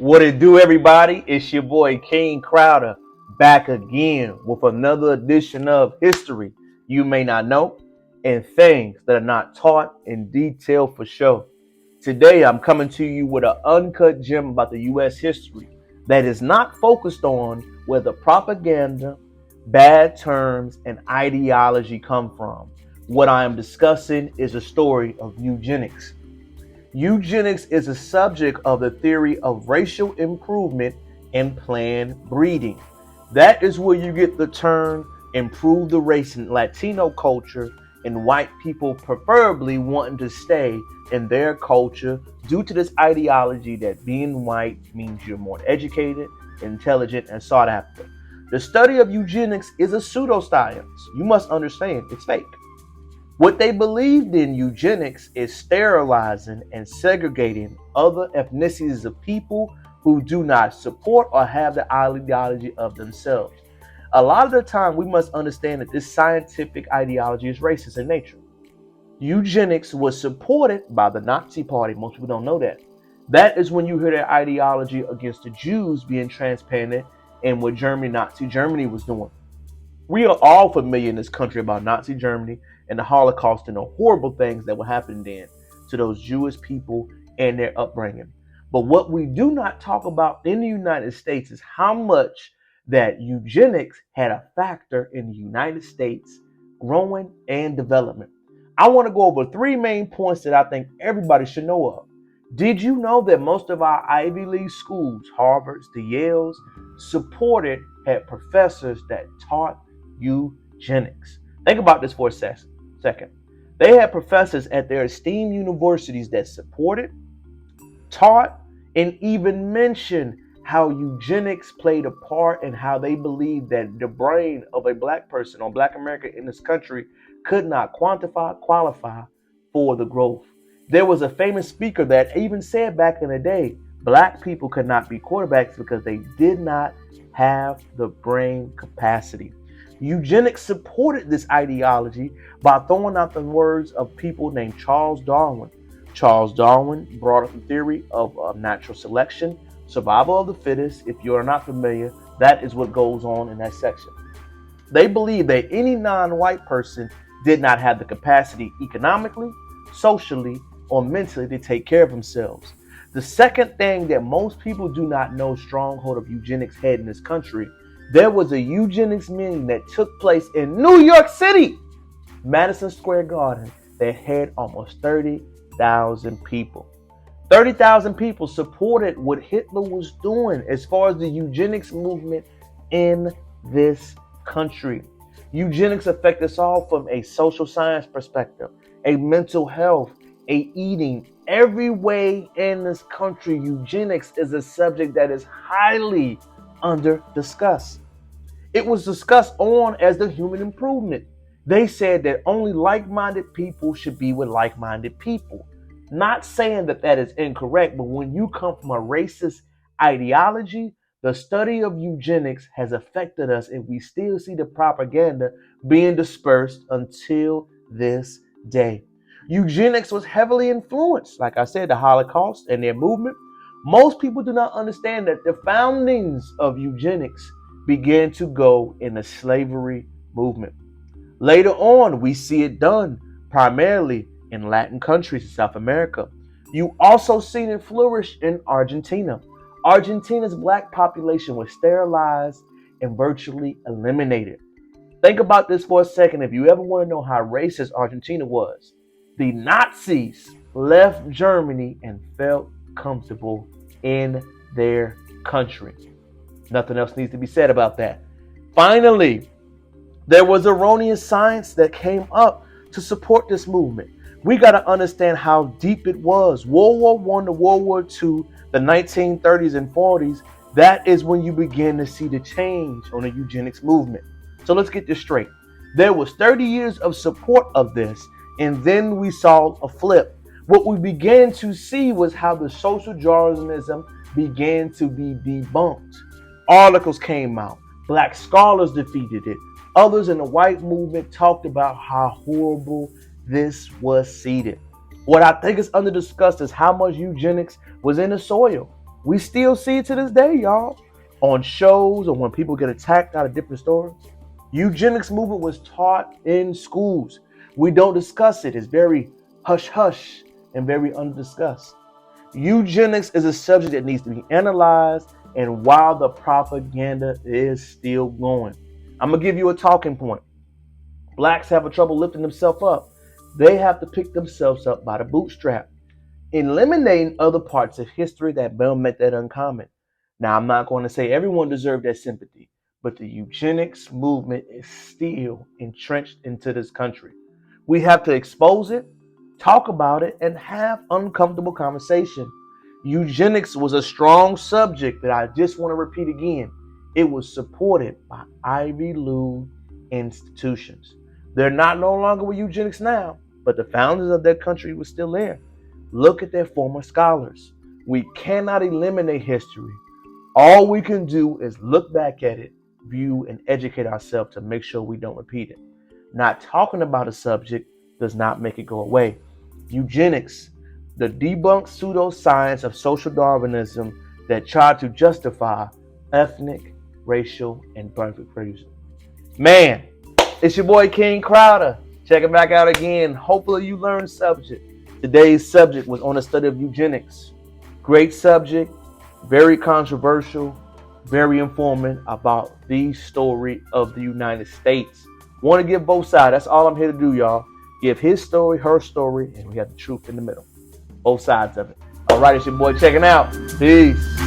What it do, everybody? It's your boy King Crowder back again with another edition of History You May Not Know and Things That Are Not Taught in Detail for Show. Today, I'm coming to you with an uncut gem about the U.S. history that is not focused on where the propaganda, bad terms, and ideology come from. What I am discussing is a story of eugenics. Eugenics is a subject of the theory of racial improvement and planned breeding. That is where you get the term improve the race in Latino culture and white people preferably wanting to stay in their culture due to this ideology that being white means you're more educated, intelligent, and sought after. The study of eugenics is a pseudoscience. You must understand it's fake. What they believed in eugenics is sterilizing and segregating other ethnicities of people who do not support or have the ideology of themselves. A lot of the time, we must understand that this scientific ideology is racist in nature. Eugenics was supported by the Nazi Party. Most people don't know that. That is when you hear their ideology against the Jews being transplanted and what Nazi Germany was doing. We are all familiar in this country about Nazi Germany and the Holocaust and the horrible things that were happening then to those Jewish people and their upbringing. But what we do not talk about in the United States is how much that eugenics had a factor in the United States growing and development. I want to go over three main points that I think everybody should know of. Did you know that most of our Ivy League schools, Harvards, the Yales, had professors that taught eugenics? Think about this for a second. They had professors at their esteemed universities that supported, taught, and even mentioned how eugenics played a part in how they believed that the brain of a black person or black American in this country could not qualify for the growth. There was a famous speaker that even said back in the day, black people could not be quarterbacks because they did not have the brain capacity. Eugenics supported this ideology by throwing out the words of people named Charles Darwin. Charles Darwin brought up the theory of natural selection, survival of the fittest. If you're not familiar, that is what goes on in that section. They believe that any non-white person did not have the capacity economically, socially, or mentally to take care of themselves. The second thing that most people do not know stronghold of eugenics had in this country, there was a eugenics meeting that took place in New York City, Madison Square Garden, that had almost 30,000 people. 30,000 people supported what Hitler was doing as far as the eugenics movement in this country. Eugenics affects us all from a social science perspective, a mental health, a eating. Every way in this country, eugenics is a subject that is highly under discussed. It was discussed on as the human improvement. They said that only like-minded people should be with like-minded people. Not saying that that is incorrect, but when you come from a racist ideology, the study of eugenics has affected us, and we still see the propaganda being dispersed until this day. Eugenics was heavily influenced, like I said, the Holocaust and their movement. Most people do not understand that the foundings of eugenics began to go in the slavery movement. Later on, we see it done primarily in Latin countries in South America. You also seen it flourish in Argentina. Argentina's black population was sterilized and virtually eliminated. Think about this for a second if you ever want to know how racist Argentina was. The Nazis left Germany and felt comfortable in their country. Nothing else needs to be said about that. Finally, there was erroneous science that came up to support this movement. We got to understand how deep it was. World War I to World War II, the 1930s and 40s, that is when you begin to see the change on the eugenics movement. So let's get this straight. There was 30 years of support of this, and then we saw a flip. What we began to see was how the social Darwinism began to be debunked. Articles came out. Black scholars defeated it. Others in the white movement talked about how horrible this was seeded. What I think is under discussed is how much eugenics was in the soil. We still see it to this day, y'all, on shows or when people get attacked out of different stories. Eugenics movement was taught in schools. We don't discuss it. It's very hush hush and very undiscussed. Eugenics is a subject that needs to be analyzed, and while the propaganda is still going, I'm gonna give you a talking point. Blacks have a trouble lifting themselves up. They have to pick themselves up by the bootstrap, eliminating other parts of history that don't make that uncommon. Now, I'm not going to say everyone deserved that sympathy, but the eugenics movement is still entrenched into this country. We have to expose it, talk about it, and have uncomfortable conversation. Eugenics was a strong subject that I just want to repeat again. It was supported by Ivy League institutions. They're not no longer with eugenics now, but the founders of their country were still there. Look at their former scholars. We cannot eliminate history. All we can do is look back at it, view, and educate ourselves to make sure we don't repeat it. Not talking about a subject does not make it go away. Eugenics, the debunked pseudoscience of social Darwinism that tried to justify ethnic, racial, and perfect reason. Man, it's your boy King Crowder. Check it back out again. Hopefully you learned subject. Today's subject was on the study of eugenics. Great subject, very controversial, very informative about the story of the United States. Want to give both sides. That's all I'm here to do, y'all. Give his story, her story, and we have the truth in the middle. Both sides of it. All right, it's your boy checking out. Peace.